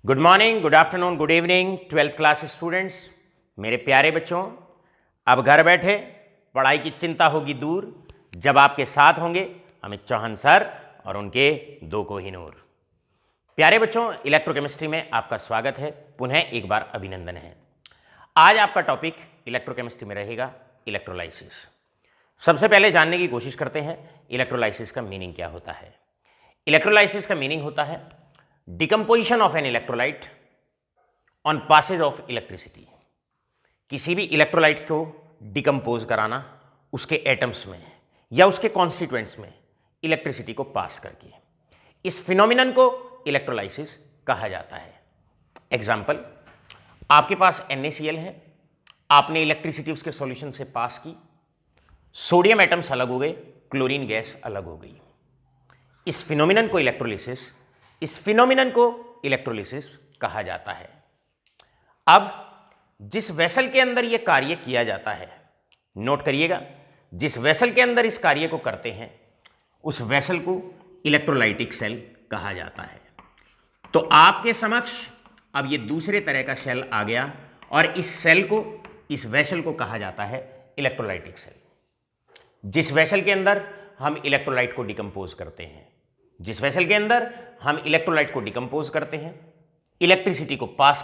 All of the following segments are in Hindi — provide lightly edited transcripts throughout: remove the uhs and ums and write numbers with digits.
Good morning, good afternoon, good evening 12th class students. मेरे प्यारे बच्चों, अब घर बैठे पढ़ाई की चिंता होगी दूर जब आपके साथ होंगे अमित चौहान सर और उनके दो कोहिनूर। प्यारे बच्चों, इलेक्ट्रोकेमिस्ट्री में आपका स्वागत है, पुनः एक बार अभिनंदन है। आज आपका टॉपिक इलेक्ट्रोकेमिस्ट्री में रहेगा इलेक्ट्रोलाइसिस। सबसे पहले जानने की कोशिश करते हैं इलेक्ट्रोलाइसिस का मीनिंग क्या होता है। इलेक्ट्रोलाइसिस का मीनिंग होता है decomposition of an electrolyte on passage of electricity. किसी भी इलेक्ट्रोलाइट को डिकम्पोज कराना उसके एटम्स में या उसके कॉन्स्टिट्यूएंट्स में इलेक्ट्रिसिटी को पास करके, इस फिनोमिनन को इलेक्ट्रोलाइसिस कहा जाता है। एग्जाम्पल, आपके पास NaCl है, आपने इलेक्ट्रिसिटी उसके सॉल्यूशन से पास की, सोडियम एटम्स अलग हो गए, क्लोरीन गैस अलग हो गई। इस फिनोमिनन को इलेक्ट्रोलिसिस कहा जाता है। अब जिस वेसल के अंदर यह कार्य किया जाता है, नोट करिएगा, जिस वेसल के अंदर इस कार्य को करते हैं उस वेसल को इलेक्ट्रोलाइटिक सेल कहा जाता है। तो आपके समक्ष अब ये दूसरे तरह का सेल आ गया और इस सेल को, इस वेसल को कहा जाता है इलेक्ट्रोलाइटिक सेल। जिस वेसल के अंदर हम इलेक्ट्रोलाइट को डिकम्पोज करते हैं, जिस वेसल के अंदर हम इलेक्ट्रोलाइट को डिकम्पोज करते हैं, इलेक्ट्रिसिटी को पास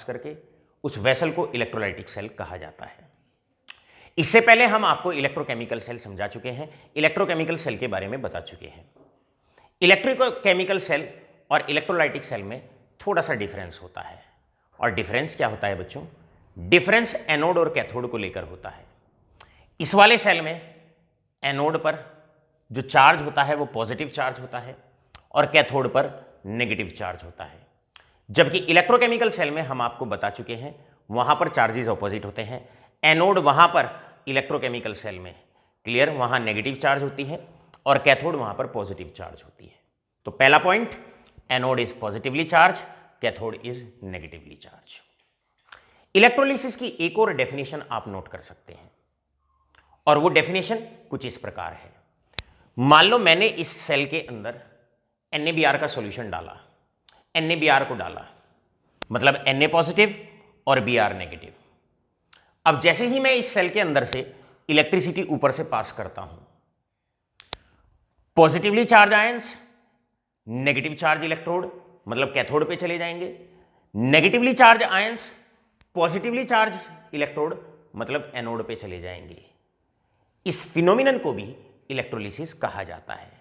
करके उस वेसल को इलेक्ट्रोलाइटिक सेल कहा जाता है। इससे पहले हम आपको इलेक्ट्रोकेमिकल सेल समझा चुके हैं, इलेक्ट्रोकेमिकल सेल के बारे में बता चुके हैं। इलेक्ट्रोकेमिकल सेल और इलेक्ट्रोलाइटिक सेल में थोड़ा सा डिफरेंस होता है। और डिफरेंस क्या होता है बच्चों? डिफरेंस एनोड और कैथोड को लेकर होता है। इस वाले सेल में एनोड पर जो चार्ज होता है वो पॉजिटिव चार्ज होता है और कैथोड पर नेगेटिव चार्ज होता है। जबकि इलेक्ट्रोकेमिकल सेल में हम आपको बता चुके हैं वहां पर चार्जेस ऑपोजिट होते हैं। एनोड वहां पर इलेक्ट्रोकेमिकल सेल में क्लियर, वहां नेगेटिव चार्ज होती है और कैथोड वहां पर पॉजिटिव चार्ज होती है। तो पहला point, anode is positively charge, cathode is negatively charge. Electrolysis की एक और डेफिनेशन आप नोट कर सकते हैं और वो डेफिनेशन कुछ इस प्रकार है। मान लो मैंने इस सेल के अंदर NaBr का सॉल्यूशन डाला, NaBr को डाला, मतलब Na पॉजिटिव और Br नेगेटिव। अब जैसे ही मैं इस सेल के अंदर से इलेक्ट्रिसिटी ऊपर से पास करता हूं, positively charge ions negative charge electrode मतलब कैथोड पे चले जाएंगे, negatively charge ions positively charge electrode मतलब एनोड पे चले जाएंगे। इस फिनोमिनन को भी इलेक्ट्रोलिसिस कहा जाता है।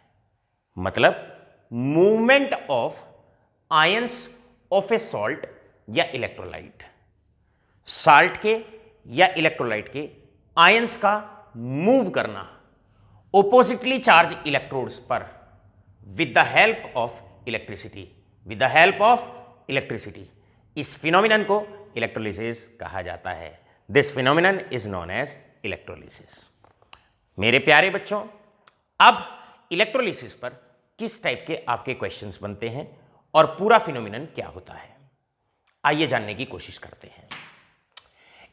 मतलब movement of ions of a salt या इलेक्ट्रोलाइट, साल्ट के या इलेक्ट्रोलाइट के आयंस का मूव करना ओपोजिटली चार्ज इलेक्ट्रोड्स पर with the help of electricity, इस फिनोमिनन को इलेक्ट्रोलिसिस कहा जाता है। This phenomenon is known as electrolysis. मेरे प्यारे बच्चों, अब इलेक्ट्रोलिसिस पर किस टाइप के आपके क्वेश्चंस बनते हैं और पूरा फिनोमिनन क्या होता है, आइए जानने की कोशिश करते हैं।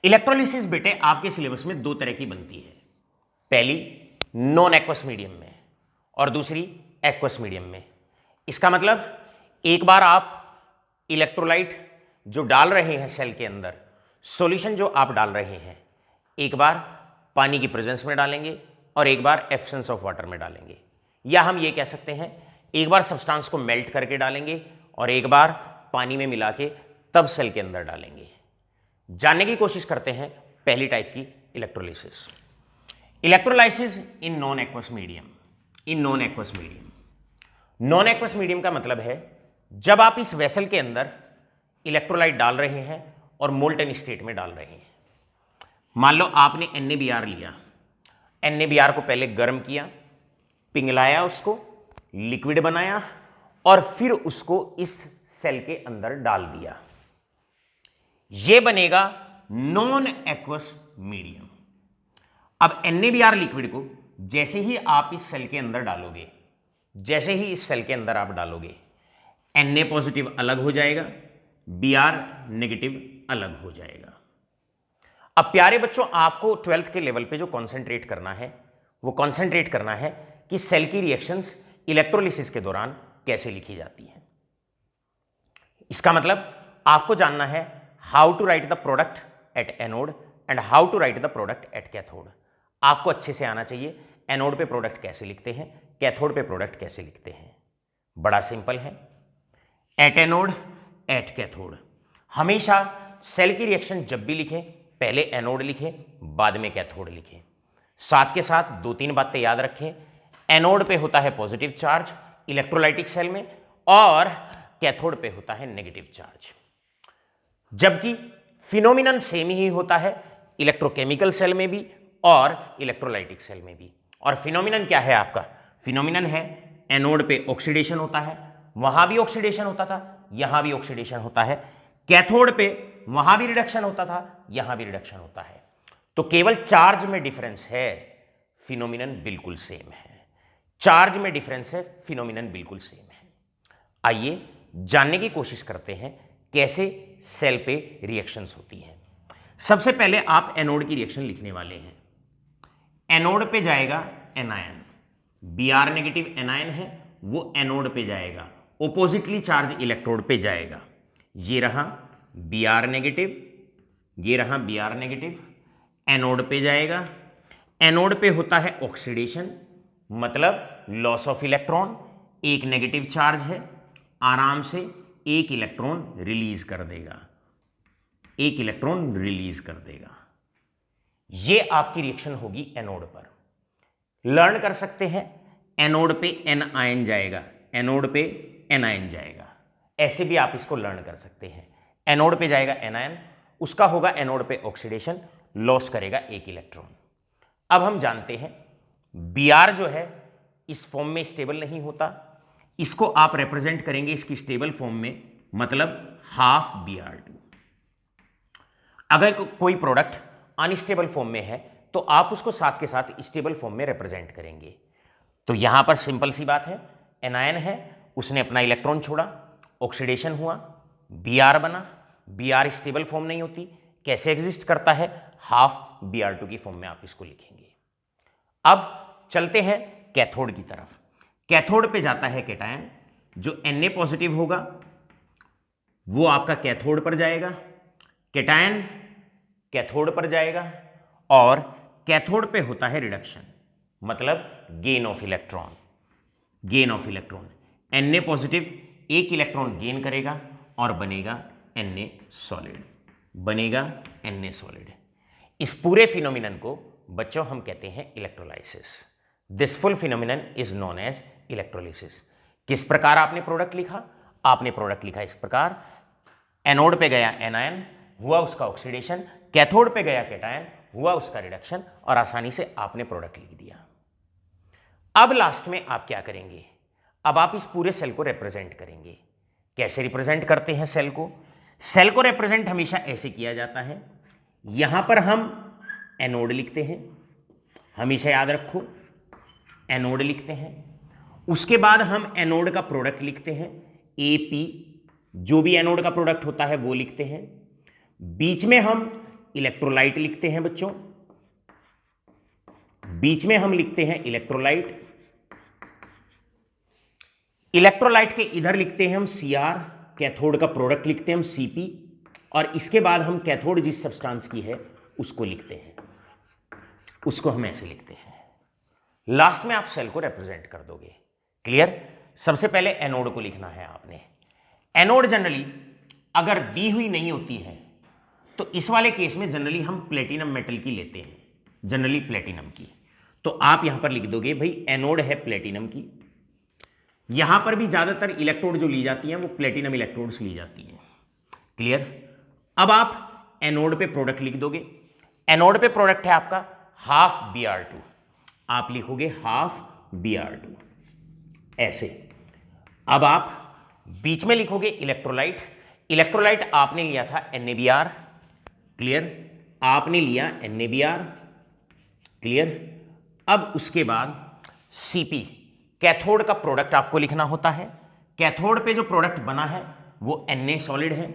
इलेक्ट्रोलिसिस बेटे आपके सिलेबस में दो तरह की बनती है, पहली नॉन एक्वस मीडियम में और दूसरी एक्वस मीडियम में। इसका मतलब एक बार आप इलेक्ट्रोलाइट जो डाल रहे हैं सेल के अंदर, सॉल्यूशन जो आप डाल रहे हैं, एक बार पानी की प्रेजेंस में डालेंगे और एक बार एब्सेंस ऑफ वाटर में डालेंगे, या हम ये कह सकते हैं एक बार सब्सटेंस को मेल्ट करके डालेंगे और एक बार पानी में मिला के तब सेल के अंदर डालेंगे। जानने की कोशिश करते हैं पहली टाइप की electrolysis. Electrolysis in non aqueous medium. Non aqueous medium का मतलब है जब आप इस वेसल के अंदर इलेक्ट्रोलाइट डाल रहे हैं और मोल्टन स्टेट में डाल रहे हैं। मान लो आपने NaBr लिया, NaBr को पहले गर्म किया, पिघलाया, उसको लिक्विड बनाया और फिर उसको इस सेल के अंदर डाल दिया। यह बनेगा नॉन एक्वस मीडियम। अब NaBr लिक्विड को जैसे ही आप इस सेल के अंदर डालोगे, Na पॉजिटिव अलग हो जाएगा, Br नेगेटिव अलग हो जाएगा। अब प्यारे बच्चों, आपको 12th के लेवल पे जो कॉन्सेंट्रेट करना है वो कॉन्सेंट्रेट करना है कि सेल की रिएक्शंस इलेक्ट्रोलिसिस के दौरान कैसे लिखी जाती हैं। इसका मतलब आपको जानना है how to write the product at anode and how to write the product at cathode. आपको अच्छे से आना चाहिए एनोड पे प्रोडक्ट कैसे लिखते हैं, कैथोड पे प्रोडक्ट कैसे लिखते हैं। बड़ा सिंपल है, एट एनोड एट कैथोड। हमेशा सेल की रिएक्शन जब भी लिखें पहले एनोड लिखें बाद में कैथोड लिखें। साथ के साथ दो तीन बातें याद रखें, एनोड पे होता है पॉजिटिव चार्ज इलेक्ट्रोलाइटिक सेल में और कैथोड पे होता है नेगेटिव चार्ज। जबकि फिनोमिनन सेम ही होता है इलेक्ट्रोकेमिकल सेल में भी और इलेक्ट्रोलाइटिक सेल में भी। और फिनोमिनन क्या है आपका, फिनोमिनन है एनोड पे ऑक्सीडेशन होता है, वहां भी ऑक्सीडेशन होता था, यहां भी ऑक्सीडेशन होता है, कैथोड पे वहां भी रिडक्शन होता था, यहां भी रिडक्शन होता है। तो केवल चार्ज में डिफरेंस है, फिनोमिनन बिल्कुल सेम है। चार्ज में डिफरेंस है, फिनोमिनन बिल्कुल सेम है। आइए जानने की कोशिश करते हैं कैसे सेल पे रिएक्शंस होती हैं। सबसे पहले आप एनोड की रिएक्शन लिखने वाले हैं। एनोड पे जाएगा एनायन, Br नेगेटिव एनायन है वो एनोड पे जाएगा, ओपोजिटली चार्ज इलेक्ट्रोड पे जाएगा। ये रहा Br नेगेटिव, ये रहा Br नेगेटिव, एनोड पे जाएगा। एनोड पे होता है ऑक्सीडेशन, मतलब लॉस ऑफ इलेक्ट्रॉन, एक नेगेटिव चार्ज है, आराम से एक इलेक्ट्रॉन रिलीज कर देगा, एक इलेक्ट्रॉन रिलीज कर देगा। ये आपकी रिएक्शन होगी एनोड पर। लर्न कर सकते हैं एनोड पे एन आयन जाएगा, एनोड पे एन आयन जाएगा, ऐसे भी आप इसको लर्न कर सकते हैं। एनोड पे जाएगा एन आयन, उसका होगा एनोड पे ऑक्सीडेशन, लॉस करेगा एक इलेक्ट्रॉन। अब हम जानते हैं Br जो है इस फॉर्म में स्टेबल नहीं होता, इसको आप रिप्रेजेंट करेंगे इसकी स्टेबल फॉर्म में, मतलब हाफ Br2। अगर कोई प्रोडक्ट अनस्टेबल फॉर्म में है तो आप उसको साथ के साथ स्टेबल फॉर्म में रिप्रेजेंट करेंगे। तो यहां पर सिंपल सी बात है, एनायन है, उसने अपना इलेक्ट्रॉन छोड़ा, ऑक्सीडेशन हुआ, Br बना। Br स्टेबल फॉर्म नहीं होती, कैसे एग्जिस्ट करता है, हाफ Br2 की फॉर्म में आप इसको लिखेंगे। अब चलते हैं कैथोड की तरफ। कैथोड पे जाता है कैटायन, जो Na पॉजिटिव होगा वो आपका कैथोड पर जाएगा, कैटायन कैथोड पर जाएगा और कैथोड पे होता है रिडक्शन, मतलब gain of electron, gain of electron. Na positive एक इलेक्ट्रॉन गेन करेगा और बनेगा Na सॉलिड, बनेगा Na सॉलिड। इस पूरे फिनोमिनन को बच्चों हम कहते हैं electrolysis. This full phenomenon is known as electrolysis. किस प्रकार आपने प्रोडक्ट लिखा, आपने प्रोडक्ट लिखा इस प्रकार, एनोड पे गया एनायन, हुआ उसका ऑक्सीडेशन, कैथोड पे गया कैटायन, हुआ उसका रिडक्शन, और आसानी से आपने प्रोडक्ट लिख दिया। अब लास्ट में आप क्या करेंगे, अब आप इस पूरे सेल को रिप्रेजेंट करेंगे। कैसे रिप्रेजेंट करते हैं सेल को, सेल को रिप्रेजेंट हमेशा ऐसे किया जाता है, यहां पर हम एनोड लिखते हैं, हमेशा याद रखो एनोड लिखते हैं। उसके बाद हम एनोड का प्रोडक्ट लिखते हैं, Ap, जो भी एनोड का प्रोडक्ट होता है वो लिखते हैं। बीच में हम इलेक्ट्रोलाइट लिखते हैं बच्चों, बीच में हम लिखते हैं इलेक्ट्रोलाइट। इलेक्ट्रोलाइट के इधर लिखते हैं हम Cr, कैथोड का प्रोडक्ट लिखते हैं हम Cp, और इसके बाद हम कैथोड जिस सब्सटेंस की है उसको लिखते हैं, उसको हम ऐसे लिखते हैं। लास्ट में आप सेल को रिप्रेजेंट कर दोगे। क्लियर। सबसे पहले एनोड को लिखना है आपने। एनोड जनरली अगर दी हुई नहीं होती है तो इस वाले केस में जनरली हम प्लेटिनम मेटल की लेते हैं, जनरली प्लेटिनम की। तो आप यहां पर लिख दोगे भाई एनोड है प्लेटिनम की। यहां पर भी ज्यादातर इलेक्ट्रोड जो ली जाती हैं वो प्लेटिनम इलेक्ट्रोड्स ली जाती हैं। क्लियर। अब आप एनोड पे प्रोडक्ट लिख दोगे। एनोड पे प्रोडक्ट है आपका हाफ Br2, आप लिखोगे हाफ Br2 ऐसे। अब आप बीच में लिखोगे इलेक्ट्रोलाइट। इलेक्ट्रोलाइट आपने लिया था NaBr, क्लियर, आपने लिया NaBr, क्लियर। अब उसके बाद Cp, कैथोड का प्रोडक्ट आपको लिखना होता है। कैथोड पे जो प्रोडक्ट बना है वो Na सॉलिड है,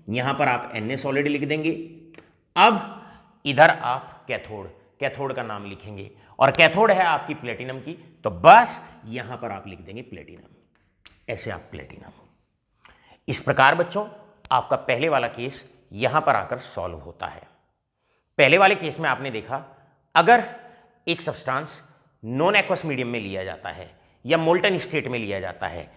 यहां पर आप Na सॉलिड लिख देंगे। अब इधर आप कैथोड, कैथोड का नाम लिखेंगे, और कैथोड है आपकी प्लेटिनम की, तो बस यहां पर आप लिख देंगे प्लेटिनम, ऐसे आप प्लेटिनम। इस प्रकार बच्चों आपका पहले वाला केस यहां पर आकर सॉल्व होता है। पहले वाले केस में आपने देखा, अगर एक सब्सटेंस नॉन एक्वस मीडियम में लिया जाता है या मोल्टन स्टेट में लिया जाता है,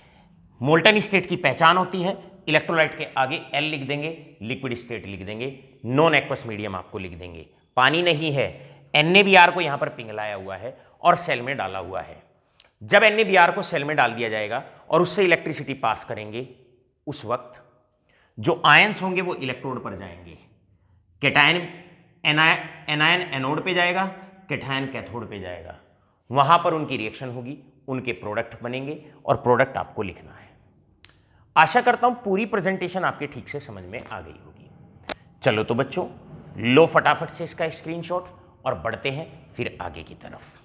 मोल्टन स्टेट की पहचान होती है, इलेक्ट्रोलाइट के आगे L लिख देंगे, लिक्विड स्टेट लिख देंगे, नॉन एक्वस मीडियम आपको लिख देंगे। पानी नहीं है, NaBr को यहां पर पिघलाया हुआ है और सेल में डाला हुआ है। जब NaBr को सेल में डाल दिया जाएगा और उससे इलेक्ट्रिसिटी पास करेंगे, उस वक्त जो आयंस होंगे वो इलेक्ट्रोड पर जाएंगे। कैटायन एनायन एनोड पे जाएगा, कैटायन कैथोड पे जाएगा। वहां पर उनकी रिएक्शन होगी, उनके प्रोडक्ट बनेंगे और प्रोडक्ट आपको लिखना है। आशा करता हूं पूरी प्रेजेंटेशन आपके ठीक से समझ में आ गई होगी। चलो तो बच्चों, लो फटाफट से इसका स्क्रीनशॉट और बढ़ते हैं फिर आगे की तरफ।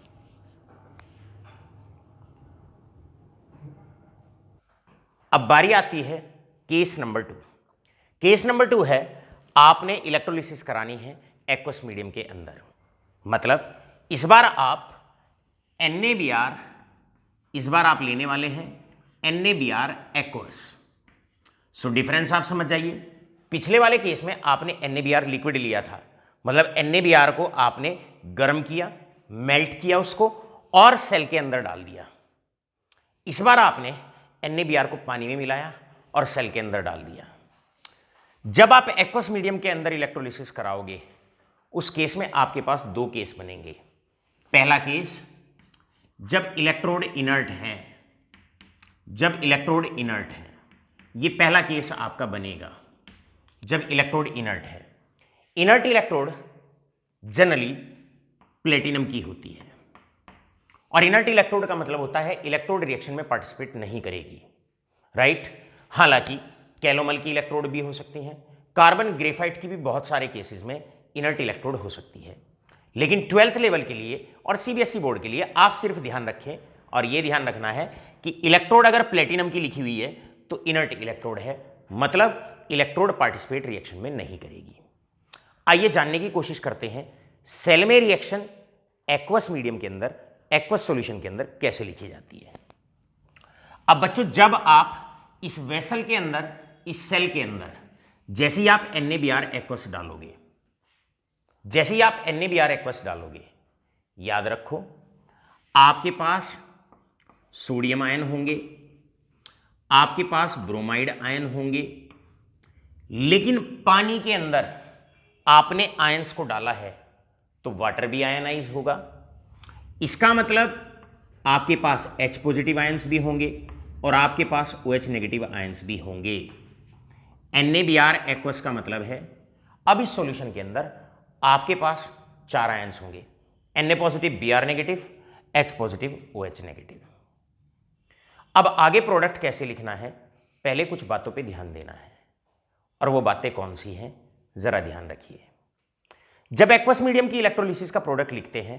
अब बारी आती है केस नंबर 2। केस नंबर 2 है, आपने इलेक्ट्रोलिसिस करानी है एक्वस मीडियम के अंदर। मतलब इस बार आप NaBr इस बार आप लेने वाले हैं NaBr एक्वस। सो डिफरेंस आप समझ जाइए। पिछले वाले केस में आपने NaBr लिक्विड लिया था, मतलब NaBr को आपने गर्म किया, मेल्ट किया उसको और सेल के अंदर डाल दिया। इस बार आपने NaBr को पानी में मिलाया और सेल के अंदर डाल दिया। जब आप एक्वस मीडियम के अंदर इलेक्ट्रोलिसिस कराओगे, उस केस में आपके पास दो केस बनेंगे। पहला केस, जब इलेक्ट्रोड इनर्ट है, जब इलेक्ट्रोड इनर्ट है, ये पहला केस आपका बनेगा जब इलेक्ट्रोड इनर्ट है। इनर्ट इलेक्ट्रोड जनरली प्लेटिनम की होती है और इनर्ट इलेक्ट्रोड का मतलब होता है इलेक्ट्रोड रिएक्शन में पार्टिसिपेट नहीं करेगी, राइट। हालांकि कैलोमल की इलेक्ट्रोड भी हो सकती हैं, कार्बन ग्रेफाइट की भी बहुत सारे केसेस में इनर्ट इलेक्ट्रोड हो सकती है। लेकिन 12th लेवल के लिए और CBSE बोर्ड के लिए आप सिर्फ ध्यान रखें और यह ध्यान रखना है कि इलेक्ट्रोड अगर प्लेटिनम की लिखी हुई है तो इनर्ट इलेक्ट्रोड है, मतलब इलेक्ट्रोड पार्टिसिपेट रिएक्शन में नहीं करेगी। आइए जानने की कोशिश करते हैं सेल में रिएक्शन एक्वस मीडियम के अंदर, एक्वस सॉल्यूशन के अंदर कैसे लिखी जाती है। अब बच्चों, जब आप इस वेसल के अंदर, इस सेल के अंदर जैसे ही आप NaBr एक्वस डालोगे, जैसे ही आप NaBr एक्वस डालोगे, याद रखो आपके पास सोडियम आयन होंगे, आपके पास ब्रोमाइड आयन होंगे, लेकिन पानी के अंदर आपने आयंस को डाला है तो वाटर भी आयनाइज होगा। इसका मतलब आपके पास H पॉजिटिव आयंस भी होंगे और आपके पास OH नेगेटिव आयंस भी होंगे। NaBr एक्वस का मतलब है अब इस सॉल्यूशन के अंदर आपके पास 4 आयंस होंगे, Na positive, Br negative, H positive, OH negative. अब आगे प्रोडक्ट कैसे लिखना है, पहले कुछ बातों पे ध्यान देना है और वो बातें कौन सी हैं जरा ध्यान रखिए। जब एक्वस मीडियम की इलेक्ट्रोलिसिस का प्रोडक्ट लिखते हैं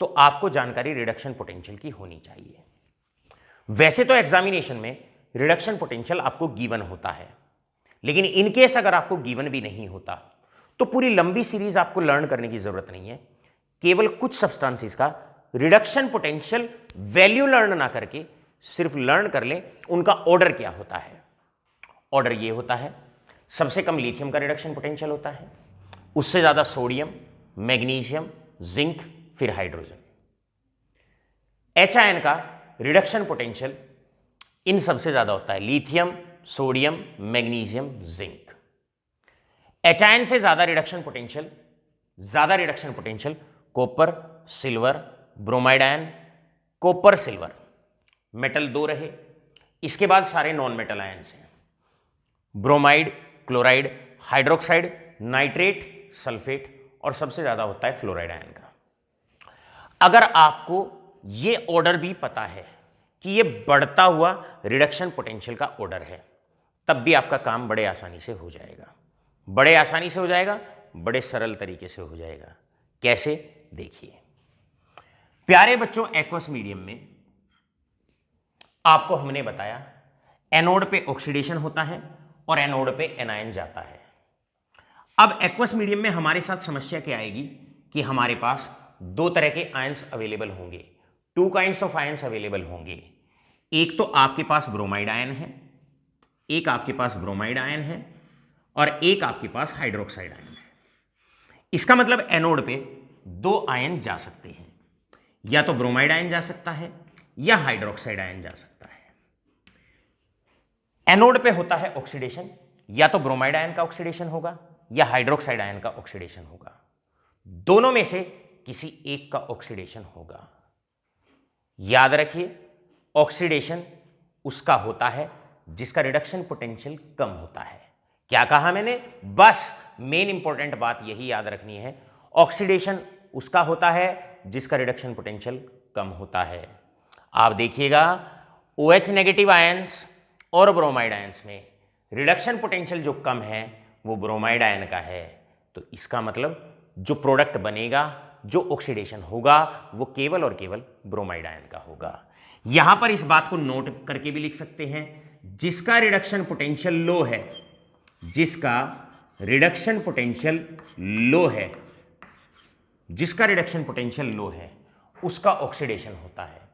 तो आपको जानकारी रिडक्शन पोटेंशियल की होनी चाहिए। वैसे तो एग्जामिनेशन में रिडक्शन पोटेंशियल आपको गिवन होता है, लेकिन इनकेस अगर आपको गिवन भी नहीं होता तो पूरी लंबी सीरीज आपको लर्न करने की जरूरत नहीं है। केवल कुछ सब्सटेंसेस का रिडक्शन पोटेंशियल वैल्यू लर्न ना करके सिर्फ लर्न कर लें उनका ऑर्डर क्या होता है। ऑर्डर ये होता है, सबसे कम लिथियम का रिडक्शन पोटेंशियल होता है, उससे ज्यादा सोडियम, मैग्नीशियम, जिंक, फिर हाइड्रोजन। H आयन का रिडक्शन पोटेंशियल इन सबसे ज्यादा होता है, lithium, sodium, magnesium, zinc. H ion से ज्यादा reduction potential copper, silver, bromide ion, copper, silver, metal 2 रहे। इसके बाद सारे नॉन मेटल आयन्स हैं, bromide, chloride, hydroxide, nitrate, sulphate और सबसे ज्यादा होता है फ्लोराइड आयन का। अगर आपको यह ऑर्डर भी पता है कि यह बढ़ता हुआ रिडक्शन पोटेंशियल का ऑर्डर है, तब भी आपका काम बड़े आसानी से हो जाएगा, बड़े आसानी से हो जाएगा, बड़े सरल तरीके से हो जाएगा। कैसे, देखिए प्यारे बच्चों, एक्वस मीडियम में आपको हमने बताया एनोड पे ऑक्सीडेशन होता है और एनोड पे एनायन जाता है। अब एक्वस मीडियम में हमारे साथ समस्या क्या आएगी कि हमारे पास 2 तरह के आयंस अवेलेबल होंगे, 2 काइंड्स ऑफ आयंस अवेलेबल होंगे। एक तो आपके पास ब्रोमाइड आयन है, एक आपके पास ब्रोमाइड आयन है और एक आपके पास हाइड्रोक्साइड आयन है। इसका मतलब एनोड पे दो आयन जा सकते हैं, या तो ब्रोमाइड आयन जा सकता है या हाइड्रोक्साइड आयन जा सकता है। एनोड पे होता है ऑक्सीडेशन, या तो ब्रोमाइड आयन का ऑक्सीडेशन होगा या हाइड्रोक्साइड आयन का ऑक्सीडेशन होगा, दोनों में से किसी एक का ऑक्सीडेशन होगा। याद रखिए, ऑक्सीडेशन उसका होता है जिसका रिडक्शन पोटेंशियल कम होता है। क्या कहा मैंने? बस मेन इंपॉर्टेंट बात यही याद रखनी है, ऑक्सीडेशन उसका होता है जिसका रिडक्शन पोटेंशियल कम होता है। आप देखिएगा OH नेगेटिव आयंस और ब्रोमाइड आयंस में रिडक्शन पोटेंशियल जो कम है वो ब्रोमाइड आयन का है, तो इसका मतलब जो प्रोडक्ट बनेगा, जो ऑक्सीडेशन होगा, वो केवल और केवल ब्रोमाइड आयन का होगा। यहां पर इस बात को नोट करके भी लिख सकते हैं, जिसका रिडक्शन पोटेंशियल लो है, जिसका रिडक्शन पोटेंशियल लो है, जिसका रिडक्शन पोटेंशियल लो है, उसका ऑक्सीडेशन होता है।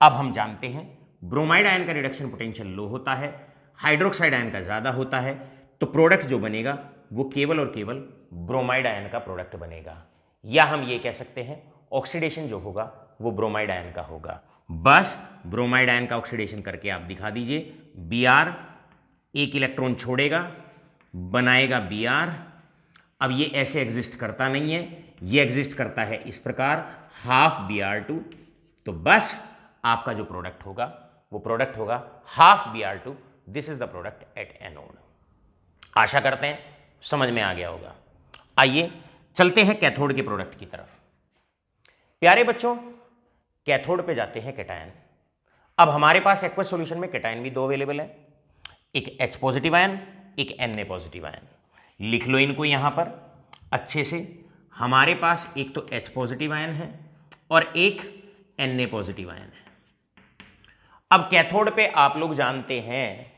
अब हम जानते हैं ब्रोमाइड आयन का रिडक्शन पोटेंशियल लो होता है, हाइड्रोक्साइड आयन का ज़्यादा होता है, तो प्रोडक्ट जो बनेगा वो केवल और केवल ब्रोमाइड आयन का प्रोडक्ट बनेगा। या हम ये कह सकते हैं ऑक्सीडेशन जो होगा वो ब्रोमाइड आयन का होगा। बस ब्रोमाइड आयन का ऑक्सीडेशन करके आप दिखा दीजिए, Br एक इलेक्ट्रॉन छोड़ेगा, बनाएगा Br। अब ये ऐसे एग्जिस्ट करता नहीं है, ये एग्जिस्ट करता है इस प्रकार, हाफ Br2। तो बस आपका जो प्रोडक्ट होगा वो प्रोडक्ट होगा half Br2। This is the product at anode. आशा करते हैं समझ में आ गया होगा। आइए चलते हैं कैथोड के प्रोडक्ट की तरफ। प्यारे बच्चों, कैथोड पे जाते हैं कैटायन। अब हमारे पास एक्वस सॉल्यूशन में कैटायन भी दो अवेलेबल है, एक H पॉजिटिव आयन, एक Na पॉजिटिव आयन। लिख लो इनको यहां पर अच्छे से। हमारे पास एक तो H पॉजिटिव आयन है और एक Na पॉजिटिव आयन है। अब कैथोड पे आप लोग जानते हैं,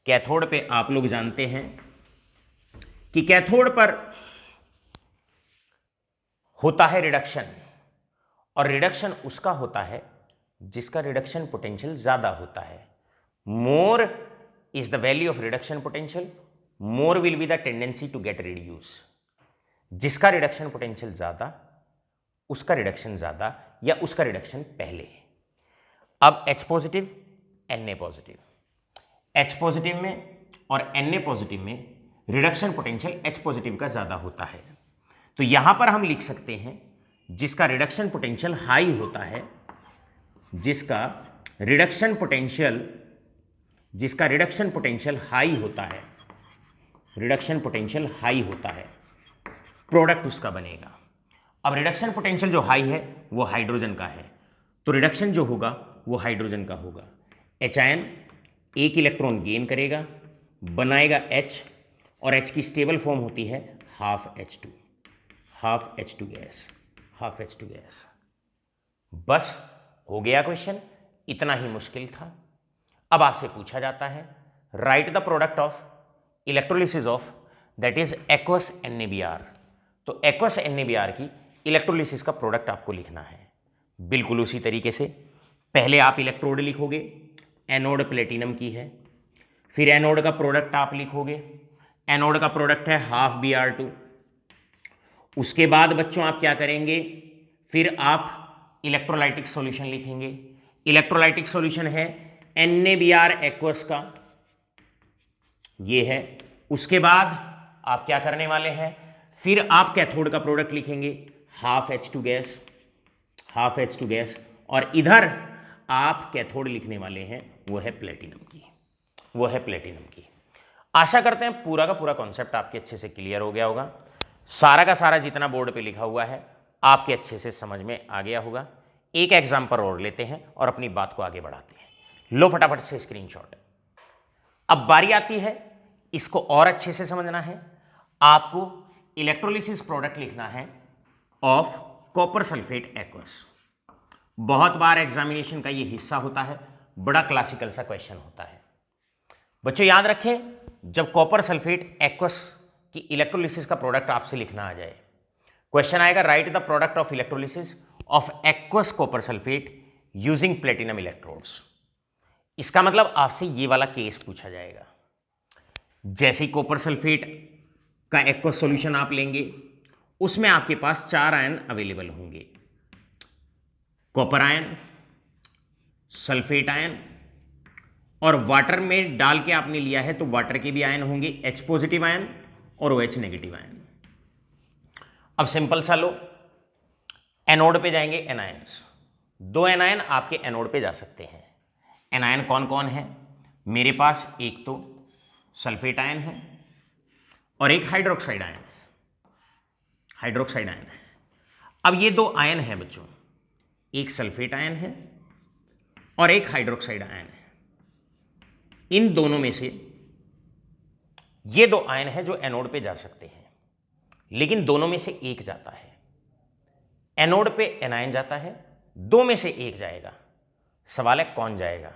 कैथोड पे आप लोग जानते हैं कि कैथोड पर होता है रिडक्शन, और रिडक्शन उसका होता है जिसका रिडक्शन पोटेंशियल ज्यादा होता है। More is the value of reduction potential, more will be the tendency to get reduce. जिसका रिडक्शन पोटेंशियल ज्यादा, उसका रिडक्शन ज्यादा या उसका रिडक्शन पहले। अब H positive, Na positive, H positive में और Na पॉजिटिव में रिडक्शन पोटेंशियल H पॉजिटिव का ज्यादा होता है। तो यहां पर हम लिख सकते हैं जिसका रिडक्शन पोटेंशियल हाई होता है, जिसका रिडक्शन पोटेंशियल हाई होता है, रिडक्शन पोटेंशियल हाई होता है, प्रोडक्ट उसका बनेगा। अब रिडक्शन पोटेंशियल जो हाई है वो हाइड्रोजन का है, तो रिडक्शन जो होगा वो हाइड्रोजन का होगा। H आयन एक इलेक्ट्रॉन गेन करेगा, बनाएगा H, और H की स्टेबल फॉर्म होती है half H2 gas, half H2 gas. बस हो गया क्वेश्चन, इतना ही मुश्किल था। अब आपसे पूछा जाता है right the product of electrolysis of that is aqueous NaBr। तो एक्वस NaBr की इलेक्ट्रोलिसिस का प्रोडक्ट आपको लिखना है। बिल्कुल उसी तरीके से पहले आप इलेक्ट्रोड लिखोगे, एनोड प्लेटिनम की है, फिर एनोड का प्रोडक्ट आप लिखोगे, एनोड का प्रोडक्ट है हाफ Br2। उसके बाद बच्चों आप क्या करेंगे, फिर आप इलेक्ट्रोलाइटिक सॉल्यूशन लिखेंगे। इलेक्ट्रोलाइटिक सॉल्यूशन है NaBr एक्वस का, ये है। उसके बाद आप क्या करने वाले हैं, फिर आप कैथोड का प्रोडक्ट लिखेंगे हाफ H2 गैस, और इधर आप कैथोड लिखने वाले हैं वो है प्लेटिनम की। आशा करते हैं पूरा का पूरा कॉन्सेप्ट आपके अच्छे से क्लियर हो गया होगा। सारा का सारा जितना बोर्ड पे लिखा हुआ है आपके अच्छे से समझ में आ गया होगा। एक एग्जाम्पल और लेते हैं और अपनी बात को आगे बढ़ाते हैं। लो फटाफट से स्क्रीनशॉट। अब बारी आती है, इसको और अच्छे से समझना है। आपको इलेक्ट्रोलिसिस प्रोडक्ट लिखना है ऑफ कॉपर सल्फेट एक्वस। बहुत बार एग्जामिनेशन का ये हिस्सा होता है, बड़ा क्लासिकल सा क्वेश्चन होता है। बच्चों याद रखें, जब कॉपर सल्फेट एक्वस की इलेक्ट्रोलिसिस का प्रोडक्ट आपसे लिखना आ जाए, क्वेश्चन आएगा right the product of electrolysis of aqueous copper sulphate using platinum electrodes. इसका मतलब आपसे ये वाला केस पूछा जाएगा। जैसे ही कॉपर सल्फेट का एक्वस सॉल्यूशन आप लेंगे उसमें आपके पास 4 आयन अवेलेबल होंगे, कॉपर आयन, सल्फेट आयन, और वाटर में डाल के आपने लिया है तो वाटर के भी आयन होंगे, H पॉजिटिव आयन और OH नेगेटिव आयन। अब सिंपल सा लो, एनोड पे जाएंगे एनायंस, 2 एनायन आपके एनोड पे जा सकते हैं। एनायन कौन कौन है? मेरे पास एक तो सल्फेट आयन है और एक हाइड्रोक्साइड आयन है। अब ये 2 आयन हैं बच्चों, एक सल्फेट आयन है और एक हाइड्रोक्साइड आयन है। इन दोनों में से ये 2 आयन हैं जो एनोड पे जा सकते हैं, लेकिन दोनों में से एक जाता है। एनोड पे एनायन जाता है, 2 में से एक जाएगा। सवाल है कौन जाएगा?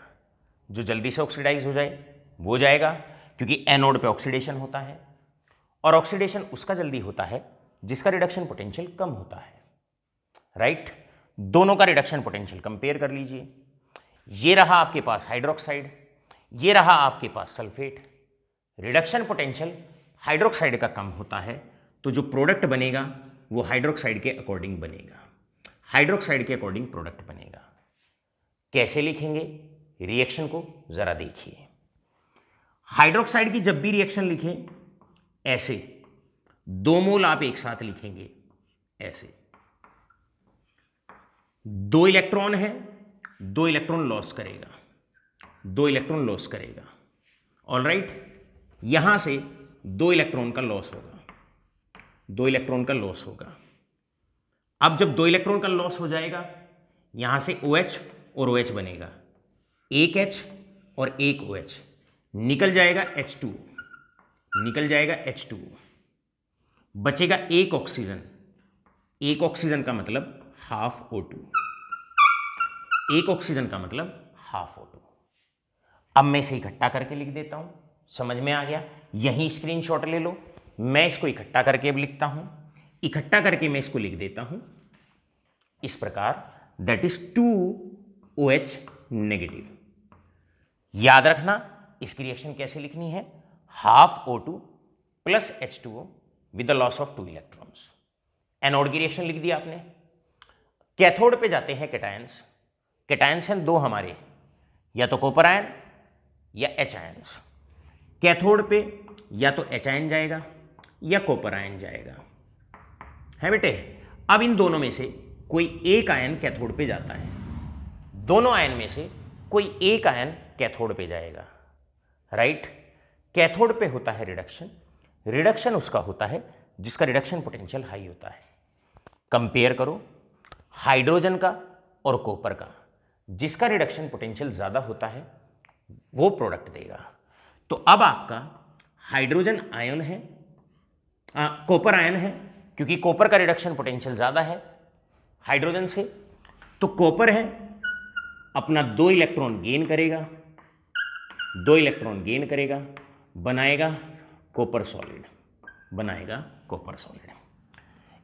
जो जल्दी से ऑक्सीडाइज हो जाए वो जाएगा, क्योंकि एनोड पे ऑक्सीडेशन होता है और ऑक्सीडेशन उसका जल्दी होता है जिसका रिडक्शन पोटेंशियल कम होता है, राइट? दोनों का रिडक्शन पोटेंशियल कंपेयर कर लीजिए। ये रहा आपके पास हाइड्रोक्साइड, ये रहा आपके पास सल्फेट। रिडक्शन पोटेंशियल हाइड्रोक्साइड का कम होता है, तो जो प्रोडक्ट बनेगा वो हाइड्रोक्साइड के अकॉर्डिंग बनेगा, हाइड्रोक्साइड के अकॉर्डिंग प्रोडक्ट बनेगा। कैसे लिखेंगे रिएक्शन को जरा देखिए। हाइड्रोक्साइड की जब भी रिएक्शन लिखें ऐसे 2 मोल आप एक साथ लिखेंगे, ऐसे 2 इलेक्ट्रॉन है, 2 इलेक्ट्रॉन लॉस करेगा, 2 इलेक्ट्रॉन लॉस करेगा, ऑलराइट। यहां से 2 इलेक्ट्रॉन का लॉस होगा, 2 इलेक्ट्रॉन का लॉस होगा। अब जब 2 इलेक्ट्रॉन का लॉस हो जाएगा, यहां से OH और OH बनेगा, एक H और एक OH, निकल जाएगा H2, निकल जाएगा H2, बचेगा एक ऑक्सीजन। एक ऑक्सीजन का मतलब हाफ O2, एक ऑक्सीजन का मतलब हाफ O2। अब मैं इसे इकट्ठा करके लिख देता हूं, समझ में आ गया? यहीं स्क्रीनशॉट ले लो, मैं इसको इकट्ठा करके अब लिखता हूं, इकट्ठा करके मैं इसको लिख देता हूं इस प्रकार, दैट इज 2OH नेगेटिव। याद रखना इसकी रिएक्शन कैसे लिखनी है, half O2 plus H2O with the loss of 2 electrons. Anode की रिएक्शन लिख दी आपने। कैथोड पे जाते हैं कैटायंस। कैटायंस हैं 2 हमारे, या तो कॉपर आयन या H आयंस। कैथोड पे या तो H आयन जाएगा या कॉपर आयन जाएगा, है बेटे। अब इन दोनों में से कोई एक आयन कैथोड पे जाता है, दोनों आयन में से कोई एक आयन कैथोड पे जाएगा, राइट। कैथोड पे होता है रिडक्शन, रिडक्शन उसका होता है जिसका रिडक्शन पोटेंशियल हाई होता है। कंपेयर करो हाइड्रोजन का और कॉपर का, जिसका रिडक्शन पोटेंशियल ज़्यादा होता है वो प्रोडक्ट देगा। तो अब आपका हाइड्रोजन आयन है, कॉपर आयन है, क्योंकि कॉपर का रिडक्शन पोटेंशियल ज़्यादा है हाइड्रोजन से, तो कॉपर है अपना 2 इलेक्ट्रॉन गेन करेगा, 2 इलेक्ट्रॉन गेन करेगा, बनाएगा कॉपर सॉलिड, बनाएगा कॉपर सॉलिड।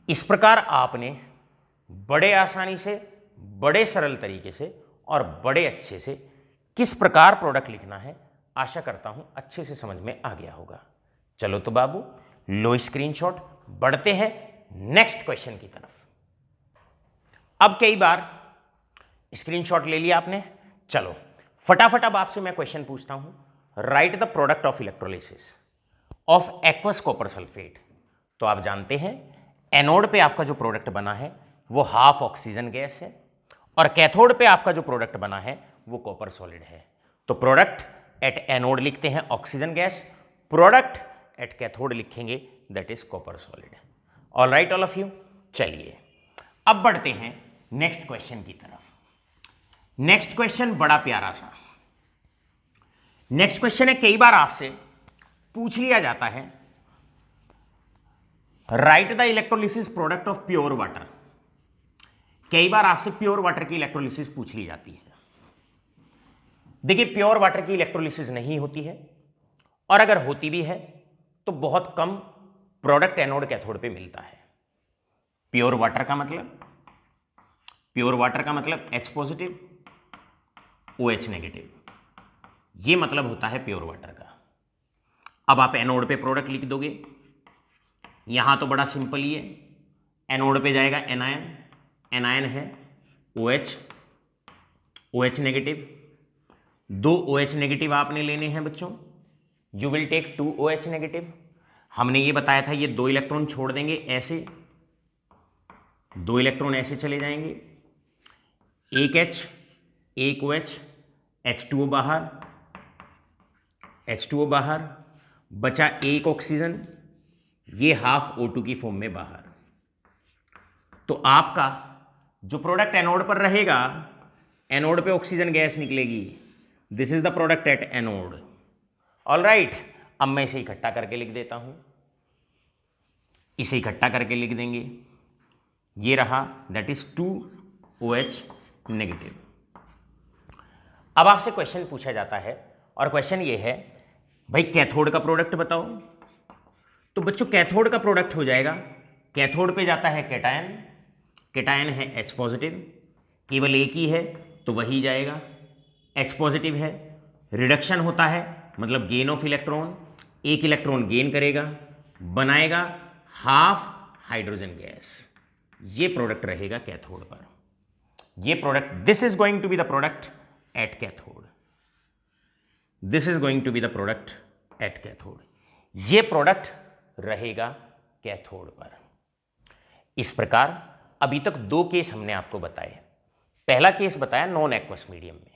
इस प्रकार आपने बड़े आसानी से, बड़े सरल तरीके से और बड़े अच्छे से किस प्रकार प्रोडक्ट लिखना है, आशा करता हूं अच्छे से समझ में आ गया होगा। चलो तो बाबू लो स्क्रीनशॉट, बढ़ते हैं नेक्स्ट क्वेश्चन की तरफ। अब कई बार स्क्रीनशॉट ले लिया आपने, चलो फटाफट अब आपसे मैं क्वेश्चन पूछता हूं। Right the product of electrolysis of aqueous copper sulphate. तो आप जानते हैं एनोड पे आपका जो प्रोडक्ट बना है वो हाफ ऑक्सीजन गैस है और कैथोड पे आपका जो प्रोडक्ट बना है वो कॉपर सॉलिड है। तो प्रोडक्ट एट एनोड लिखते हैं oxygen gas, product at cathode लिखेंगे that is copper solid. All right all of you. चलिए अब बढ़ते हैं नेक्स्ट क्वेश्चन की तरफ। नेक्स्ट क्वेश्चन बड़ा प्यारा सा नेक्स्ट क्वेश्चन है, कई बार आपसे पूछ लिया जाता है right the electrolysis product of pure water. कई बार आपसे प्योर वाटर की इलेक्ट्रोलिसिस पूछ ली जाती है। देखिए प्योर वाटर की इलेक्ट्रोलिसिस नहीं होती है, और अगर होती भी है तो बहुत कम प्रोडक्ट एनोड कैथोड पे मिलता है। प्योर वाटर का मतलब H पॉजिटिव OH नेगेटिव, ये मतलब होता है प्योर वाटर का। अब आप एनोड पे प्रोडक्ट लिख दोगे। यहां तो बड़ा सिंपल ही है, एनोड पे जाएगा एनायन, एनायन है OH, OH negative, 2 OH negative आपने लेने हैं बच्चों, you will take 2 OH negative. हमने ये बताया था ये 2 इलेक्ट्रॉन छोड़ देंगे, ऐसे 2 इलेक्ट्रॉन ऐसे चले जाएंगे, एक H, एक OH, H2O बाहर, H2O बाहर, बचा एक ऑक्सीजन, ये हाफ O2 की फॉर्म में बाहर। तो आपका जो प्रोडक्ट एनोड पर रहेगा, एनोड पे ऑक्सीजन गैस निकलेगी, this is the product at anode. All right, अब मैं इसे इकट्ठा करके लिख देता हूं, इसे इकट्ठा करके लिख देंगे, ये रहा, दैट इज 2 OH नेगेटिव। अब आपसे क्वेश्चन पूछा जाता है, और क्वेश्चन ये है, भाई कैथोड का प्रोडक्ट बताओ। तो बच्चों कैथोड का प्रोडक्ट हो जाएगा, कैथोड पे जाता है कैटायन, कैटायन है H पॉजिटिव, केवल एक ही है तो वही जाएगा, H पॉजिटिव है, रिडक्शन होता है मतलब गेन ऑफ इलेक्ट्रॉन, एक इलेक्ट्रॉन गेन करेगा, बनाएगा हाफ हाइड्रोजन गैस, ये प्रोडक्ट रहेगा कैथोड पर। ये product, this is going to be the product at cathode, this is going to be the product at cathode, ये प्रोडक्ट रहेगा कैथोड पर। इस प्रकार अभी तक 2 केस हमने आपको बताए। पहला केस बताया नॉन एक्वस मीडियम में।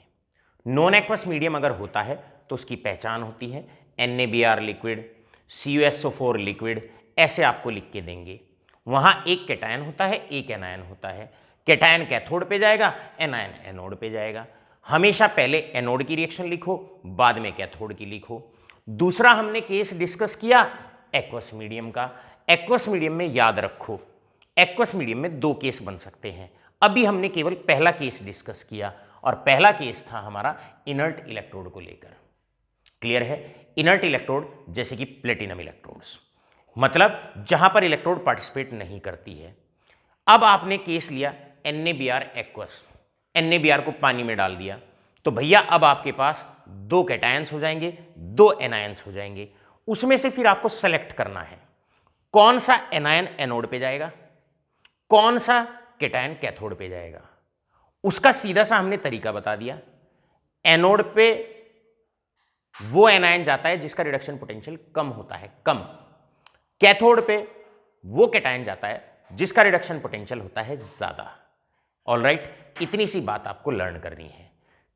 नॉन एक्वस मीडियम अगर होता है तो उसकी पहचान होती है NaBr लिक्विड, CuSO4 लिक्विड, ऐसे आपको लिख के देंगे। वहां एक कैटायन होता है, एक एनायन होता है, कैटायन कैथोड पे जाएगा, एनायन एनोड पे जाएगा। हमेशा पहले एनोड की रिएक्शन लिखो, बाद में कैथोड की लिखो। दूसरा हमने केस डिस्कस किया एक्वस मीडियम का। एक्वस मीडियम में याद रखो, एक्वस मीडियम में 2 केस बन सकते हैं। अभी हमने केवल पहला केस डिस्कस किया, और पहला केस था हमारा इनर्ट इलेक्ट्रोड को लेकर। क्लियर है? इनर्ट इलेक्ट्रोड जैसे कि प्लेटिनम इलेक्ट्रोड्स, मतलब जहां पर इलेक्ट्रोड पार्टिसिपेट नहीं करती है। अब आपने केस लिया NaBr एक्वस, NaBr को पानी में डाल दिया, तो भैया अब आपके पास 2 कैटायंस हो जाएंगे, 2 एनायंस हो जाएंगे। उसमें से फिर आपको सेलेक्ट करना है कौन सा एनायन एनोड पे जाएगा, कौन सा कैटायन कैथोड पे जाएगा। उसका सीधा सा हमने तरीका बता दिया। एनोड पे वो एनायन जाता है जिसका रिडक्शन पोटेंशियल कम होता है, कम। कैथोड पे वो कैटायन जाता है जिसका रिडक्शन पोटेंशियल होता है ज्यादा। ऑल राइट, इतनी सी बात आपको लर्न करनी है।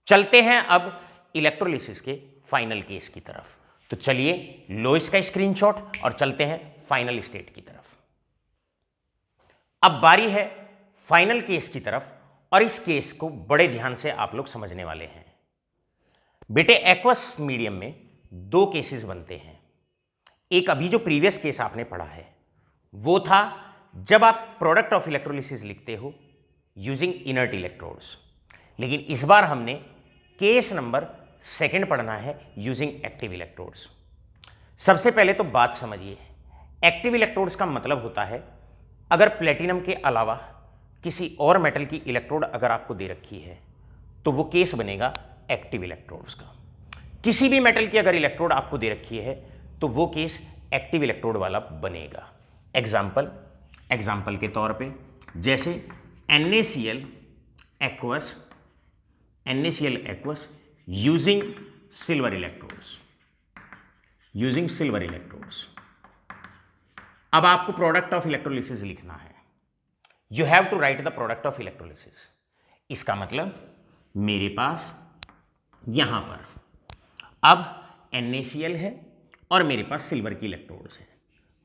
चलते हैं अब इलेक्ट्रोलिसिस के फाइनल केस की तरफ। तो चलिए लो इसका स्क्रीनशॉट और चलते हैं फाइनल स्टेट की तरफ। अब बारी है फाइनल केस की तरफ, और इस केस को बड़े ध्यान से आप लोग समझने वाले हैं। बेटे एक्वस मीडियम में 2 केसेस बनते हैं। एक अभी जो प्रीवियस केस आपने पढ़ा है वो था जब आप प्रोडक्ट ऑफ इलेक्ट्रोलिसिस लिखते हो यूजिंग इनर्ट इलेक्ट्रोड्स, लेकिन इस बार हमने केस नंबर 2 पढ़ना है यूजिंग एक्टिव इलेक्ट्रोड्स। सबसे पहले तो बात समझिए, एक्टिव इलेक्ट्रोड्स का मतलब होता है अगर प्लेटिनम के अलावा किसी और मेटल की इलेक्ट्रोड अगर आपको दे रखी है तो वो केस बनेगा एक्टिव इलेक्ट्रोड्स का। किसी भी मेटल की अगर इलेक्ट्रोड आपको दे रखी है तो वो केस एक्टिव इलेक्ट्रोड वाला बनेगा। एग्जाम्पल के तौर पे जैसे NaCl aqueous using silver electrodes. अब आपको प्रोडक्ट ऑफ इलेक्ट्रोलिसिस लिखना है। You have to write the product of electrolysis. इसका मतलब मेरे पास यहां पर अब NaCl है और मेरे पास सिल्वर की इलेक्ट्रोड्स है,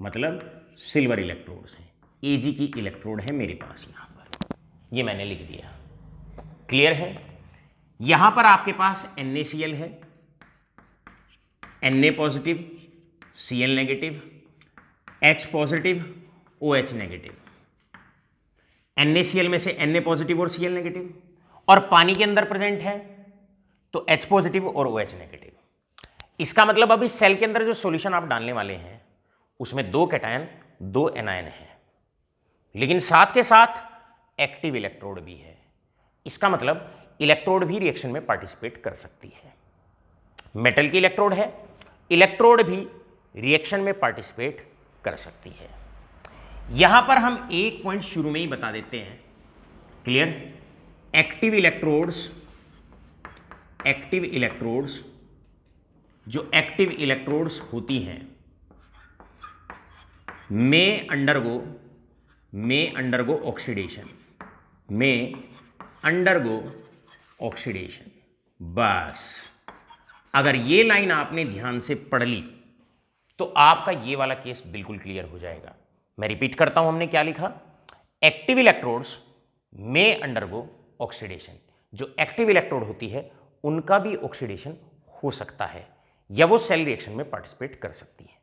मतलब सिल्वर इलेक्ट्रोड्स हैं, Ag की इलेक्ट्रोड है मेरे पास यहां पर, ये मैंने लिख दिया। क्लियर है? यहां पर आपके पास NaCl है, Na positive, Cl negative, H positive, OH negative. NaCl में से Na पॉजिटिव और Cl नेगेटिव, और पानी के अंदर प्रेजेंट है तो H पॉजिटिव और OH नेगेटिव। इसका मतलब अभी सेल के अंदर जो सॉल्यूशन आप डालने वाले हैं उसमें 2 कैटायन 2 एनायन है, लेकिन साथ के साथ एक्टिव इलेक्ट्रोड भी है। इसका मतलब इलेक्ट्रोड भी रिएक्शन में पार्टिसिपेट कर सकती है। मेटल की इलेक्ट्रोड है, इलेक्ट्रोड भी रिएक्शन में पार्टिसिपेट कर सकती है। यहां पर हम एक पॉइंट शुरू में ही बता देते हैं, क्लियर? एक्टिव इलेक्ट्रोड्स जो एक्टिव इलेक्ट्रोड्स होती हैं में अंडरगो ऑक्सीडेशन। बस अगर ये लाइन आपने ध्यान से पढ़ ली तो आपका ये वाला केस बिल्कुल क्लियर हो जाएगा। मैं रिपीट करता हूं, हमने क्या लिखा? एक्टिव इलेक्ट्रोड्स में अंडरगो ऑक्सीडेशन। जो एक्टिव इलेक्ट्रोड होती है उनका भी ऑक्सीडेशन हो सकता है या वो सेल रिएक्शन में पार्टिसिपेट कर सकती है।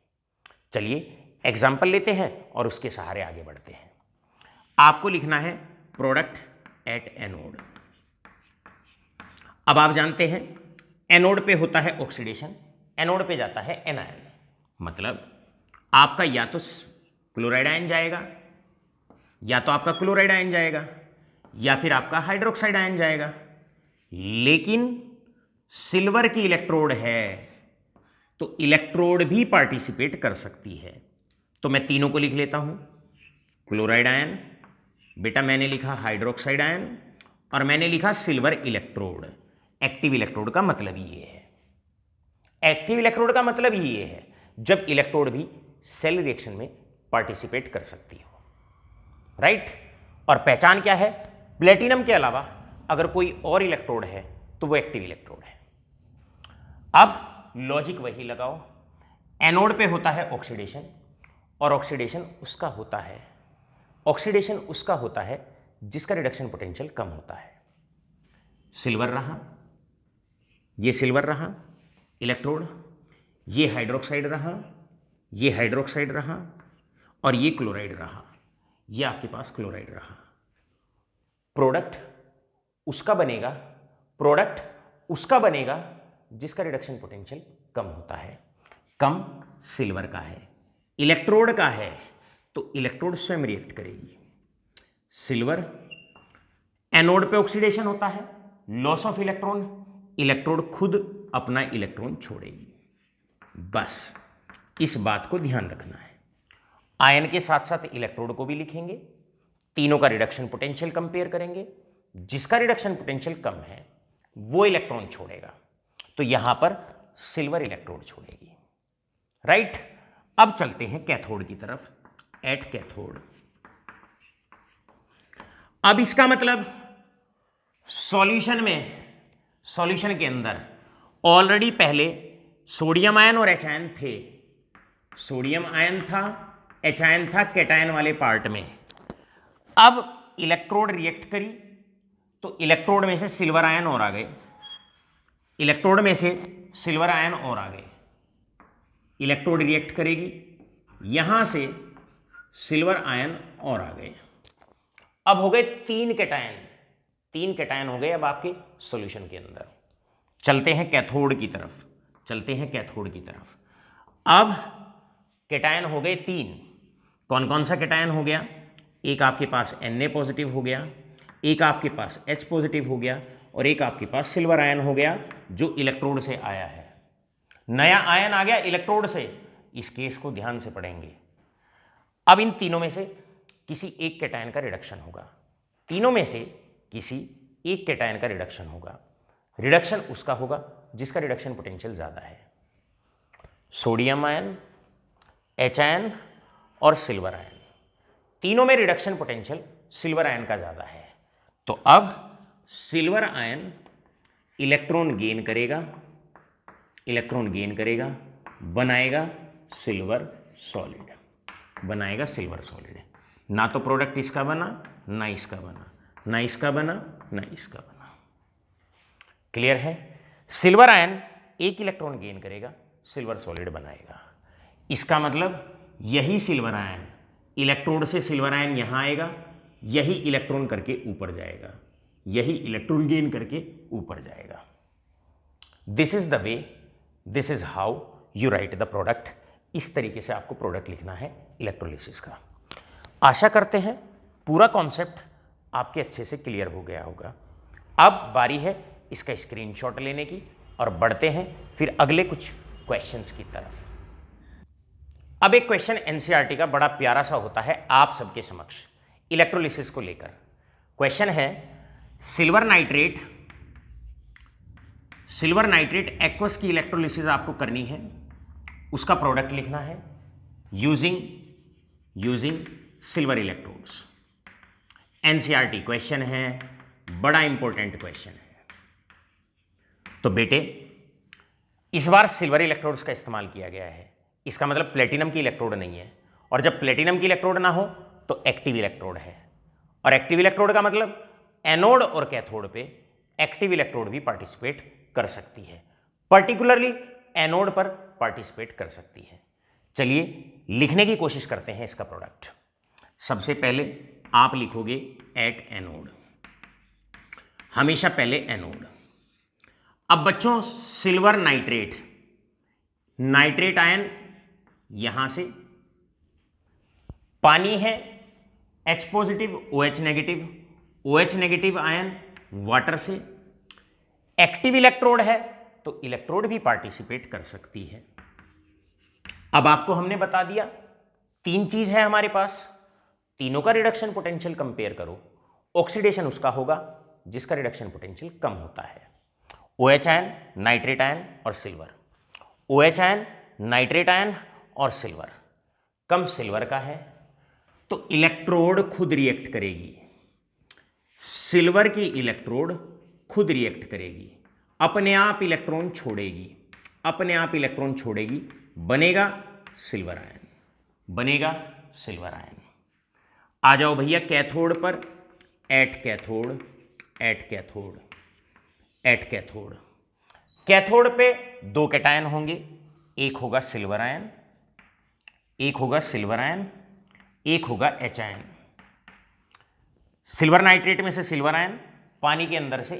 चलिए एग्जाम्पल लेते हैं और उसके सहारे आगे बढ़ते हैं। आपको लिखना है प्रोडक्ट एट एनोड। अब आप जानते हैं एनोड पे होता है ऑक्सीडेशन, एनोड पे जाता है एनायन। मतलब आपका या तो क्लोराइड आयन जाएगा, या तो आपका क्लोराइड आयन जाएगा, या फिर आपका हाइड्रोक्साइड आयन जाएगा। लेकिन सिल्वर की इलेक्ट्रोड है तो इलेक्ट्रोड भी पार्टिसिपेट कर सकती है। तो मैं तीनों को लिख लेता हूं। क्लोराइड आयन, बेटा मैंने लिखा हाइड्रोक्साइड आयन, और मैंने लिखा सिल्वर इलेक्ट्रोड। एक्टिव इलेक्ट्रोड का मतलब ये है, एक्टिव इलेक्ट्रोड का मतलब ये है जब इलेक्ट्रोड भी सेल रिएक्शन में पार्टिसिपेट कर सकती हो, राइट? और पहचान क्या है? प्लेटिनम के अलावा अगर कोई और इलेक्ट्रोड है तो वो एक्टिव इलेक्ट्रोड है। अब लॉजिक वही लगाओ, एनोड पे होता है ऑक्सीडेशन, और ऑक्सीडेशन उसका होता है जिसका रिडक्शन पोटेंशियल कम होता है। सिल्वर रहा, ये सिल्वर रहा इलेक्ट्रोड, ये हाइड्रोक्साइड रहा, ये हाइड्रोक्साइड रहा, और ये क्लोराइड रहा, ये आपके पास क्लोराइड रहा। प्रोडक्ट उसका बनेगा जिसका रिडक्शन पोटेंशियल कम होता है, कम सिल्वर का है। इलेक्ट्रोड का है तो इलेक्ट्रोड स्वयं रिएक्ट करेगी। सिल्वर एनोड पे ऑक्सीडेशन होता है, लॉस ऑफ इलेक्ट्रॉन, इलेक्ट्रोड खुद अपना इलेक्ट्रॉन छोड़ेगी। बस इस बात को ध्यान रखना है। आयन के साथ साथ इलेक्ट्रोड को भी लिखेंगे, तीनों का रिडक्शन पोटेंशियल कंपेयर करेंगे, जिसका रिडक्शन पोटेंशियल कम है वो इलेक्ट्रॉन छोड़ेगा, तो यहां पर सिल्वर इलेक्ट्रोड छोड़ेगी, राइट? अब चलते हैं कैथोड की तरफ, एट कैथोड। अब इसका मतलब सॉल्यूशन के अंदर ऑलरेडी पहले सोडियम आयन और एच आयन थे। सोडियम आयन था, एच आयन था कैटायन वाले पार्ट में। अब इलेक्ट्रोड रिएक्ट करी तो इलेक्ट्रोड में से सिल्वर आयन और आ गए, इलेक्ट्रोड रिएक्ट करेगी, यहां से सिल्वर आयन और आ गए। अब हो गए तीन कैटायन हो गए अब आपके सॉल्यूशन के अंदर। चलते हैं कैथोड की तरफ। अब कैटायन हो गए तीन। कौन कौन सा कैटायन हो गया? एक आपके पास Na पॉजिटिव हो गया, एक आपके पास H पॉजिटिव हो गया, और एक आपके पास सिल्वर आयन हो गया जो इलेक्ट्रोड से आया है। नया आयन आ गया इलेक्ट्रोड से, इस केस को ध्यान से पढ़ेंगे। अब इन तीनों में से किसी एक कैटायन का रिडक्शन होगा, रिडक्शन उसका होगा जिसका रिडक्शन पोटेंशियल ज़्यादा है। सोडियम आयन, एच आयन और सिल्वर आयन, तीनों में रिडक्शन पोटेंशियल सिल्वर आयन का ज़्यादा है। तो अब सिल्वर आयन इलेक्ट्रॉन गेन करेगा, बनाएगा सिल्वर सॉलिड। ना तो प्रोडक्ट इसका बना, ना इसका बना। क्लियर है? सिल्वर आयन एक इलेक्ट्रॉन गेन करेगा, सिल्वर सॉलिड बनाएगा। इसका मतलब यही सिल्वर आयन इलेक्ट्रोड से सिल्वर आयन यहां आएगा, यही इलेक्ट्रॉन करके ऊपर जाएगा, यही इलेक्ट्रॉन गेन करके ऊपर जाएगा। This is the way, this is how you right the product. इस तरीके से आपको प्रोडक्ट लिखना है इलेक्ट्रोलिसिस का। आशा करते हैं पूरा कॉन्सेप्ट आपके अच्छे से क्लियर हो गया होगा। अब बारी है इसका स्क्रीनशॉट लेने की और बढ़ते हैं फिर अगले कुछ क्वेश्चंस की तरफ। अब एक क्वेश्चन एनसीईआरटी का बड़ा प्यारा सा होता है आप सबके समक्ष इलेक्ट्रोलिसिस को लेकर। क्वेश्चन है सिल्वर नाइट्रेट एक्वस की इलेक्ट्रोलिसिस आपको करनी है, उसका प्रोडक्ट लिखना है using silver electrodes. NCERT question है, बड़ा इंपॉर्टेंट क्वेश्चन है। तो बेटे इस बार सिल्वर इलेक्ट्रोड्स का इस्तेमाल किया गया है, इसका मतलब प्लेटिनम की इलेक्ट्रोड नहीं है, और जब प्लेटिनम की इलेक्ट्रोड ना हो तो एक्टिव इलेक्ट्रोड है, और एक्टिव इलेक्ट्रोड का मतलब एनोड और कैथोड पे एक्टिव इलेक्ट्रोड भी पार्टिसिपेट कर सकती है, पर्टिकुलरली एनोड पर पार्टिसिपेट कर सकती है। चलिए लिखने की कोशिश करते हैं इसका प्रोडक्ट। सबसे पहले आप लिखोगे एट एनोड, हमेशा पहले एनोड। अब बच्चों सिल्वर नाइट्रेट आयन यहां से, पानी है H positive OH negative, OH negative ion water से, एक्टिव इलेक्ट्रोड है तो इलेक्ट्रोड भी पार्टिसिपेट कर सकती है। अब आपको हमने बता दिया 3 चीज है हमारे पास, तीनों का रिडक्शन पोटेंशियल कंपेयर करो, ऑक्सीडेशन उसका होगा जिसका रिडक्शन पोटेंशियल कम होता है। OH आयन, नाइट्रेट आयन और silver, OH ion, nitrate ion और सिल्वर, कम सिल्वर का है तो इलेक्ट्रोड खुद रिएक्ट करेगी, सिल्वर की इलेक्ट्रोड खुद रिएक्ट करेगी, अपने आप इलेक्ट्रॉन छोड़ेगी, बनेगा सिल्वर आयन। आ जाओ भैया कैथोड पर, एट कैथोड पे 2 कैटायन होंगे, एक होगा सिल्वर आयन, एक होगा H आयन। सिल्वर नाइट्रेट में से सिल्वर आयन, पानी के अंदर से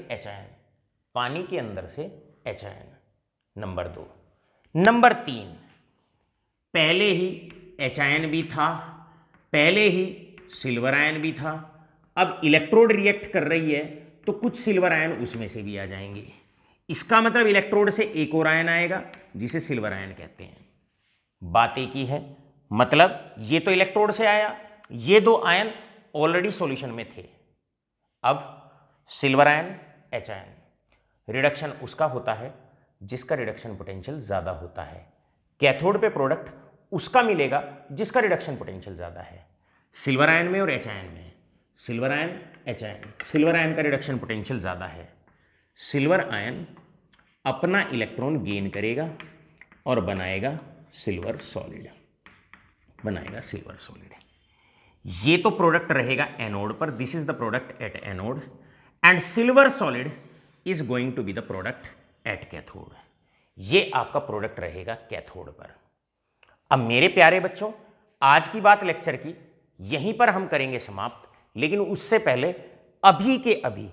H आयन, नंबर 2। नंबर 3, पहले ही H आयन भी था, पहले ही सिल्वर आयन भी था, अब इलेक्ट्रोड रिएक्ट कर रही है तो कुछ सिल्वर आयन उसमें से भी आ जाएंगे, इसका मतलब इलेक्ट्रोड से एक और आयन आएगा जिसे सिल्वर आयन कहते हैं। बात एक ही है, मतलब ये तो इलेक्ट्रोड से आया, ये 2 आयन ऑलरेडी सॉल्यूशन में थे। अब silver ion H ion, reduction उसका होता है जिसका रिडक्शन पोटेंशियल ज्यादा होता है, कैथोड पे प्रोडक्ट उसका मिलेगा जिसका रिडक्शन पोटेंशियल ज्यादा है। सिल्वर आयन में और H आयन में, silver ion H ion, silver ion का रिडक्शन पोटेंशियल ज्यादा है, सिल्वर आयन अपना इलेक्ट्रॉन गेन करेगा और बनाएगा सिल्वर सॉलिड। ये तो प्रोडक्ट रहेगा एनोड पर, this is the product at anode, and silver solid is going to be the product at cathode. ये आपका प्रोडक्ट रहेगा कैथोड पर। अब मेरे प्यारे बच्चों, आज की बात लेक्चर की यहीं पर हम करेंगे समाप्त, लेकिन उससे पहले अभी के अभी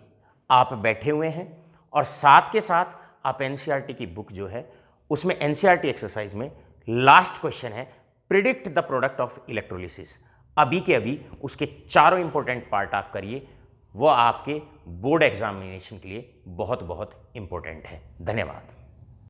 आप बैठे हुए हैं और साथ के साथ आप एनसीईआरटी की बुक जो है उसमें एनसीईआरटी एक्सरसाइज में लास्ट क्वेश्चन है predict the product of electrolysis. अभी के अभी उसके चारों इंपॉर्टेंट पार्ट आप करिए, वो आपके बोर्ड एग्जामिनेशन के लिए बहुत बहुत इंपॉर्टेंट है। धन्यवाद।